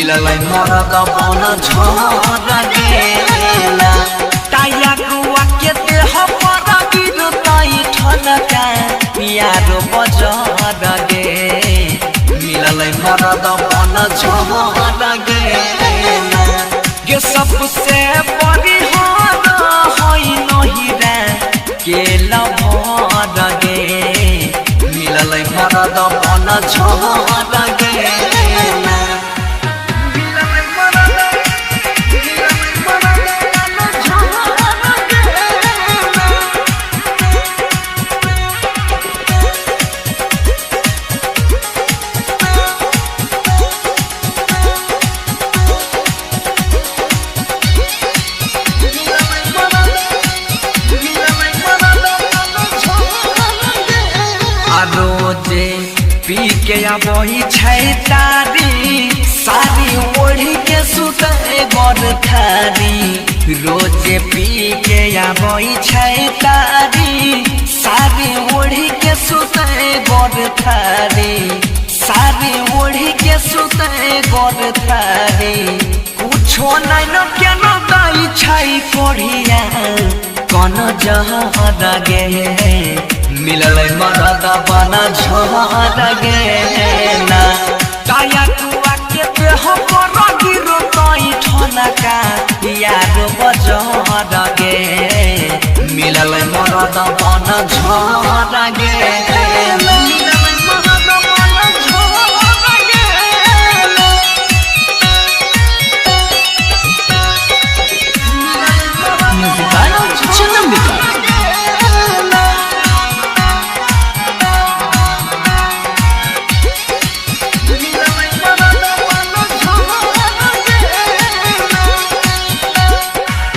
मिललै मरद बन झर गेला टाया कुआ के देह पर गिरतै ठनका यारो बजर गे मिललै मरद बन झर गेला के सबसे बड़ी हार है नहिरा के लभर गे मिललै मरद बन झर गेला रोजे पी के आबही छै तारी सारी ओढ़ी के सुते गर थारी रोजे पी के आबही छै तारी सारी ओढ़ी के सुते गर थारी सारी ओढ़ी के सुते गर थारी कुछो नहीं न केना दै छै कोढ़िया कौन जहर गे मिललै मरद बन झर गेला टाया कुआ के देह पर गिरतै ठनका यार बजर गे मिललै मरद बन झर गेला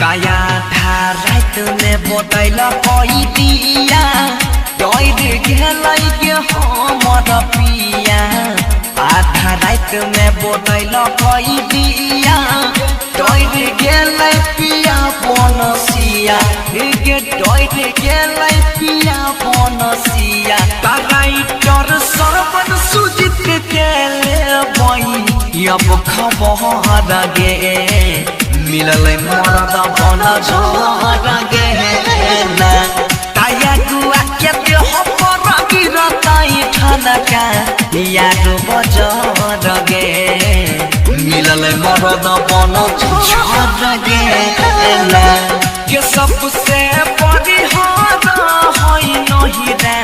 काया था रात में बोतल कोई दिया डोर गेलै के हमर पिया आधा रात में बोतल कोई दिया डोर गेलै पिया बनसिया गे डोर गेलै पिया बनसिया राइटर सरवन सुजित के लेबै अब खबर गे मिललै मरद बन झर गेला टाया कुआ के देह पर गिरतै ठनका यारो बजर गे मिललै मरद बन झर गेला के सबसे बड़ी हार है नहिरा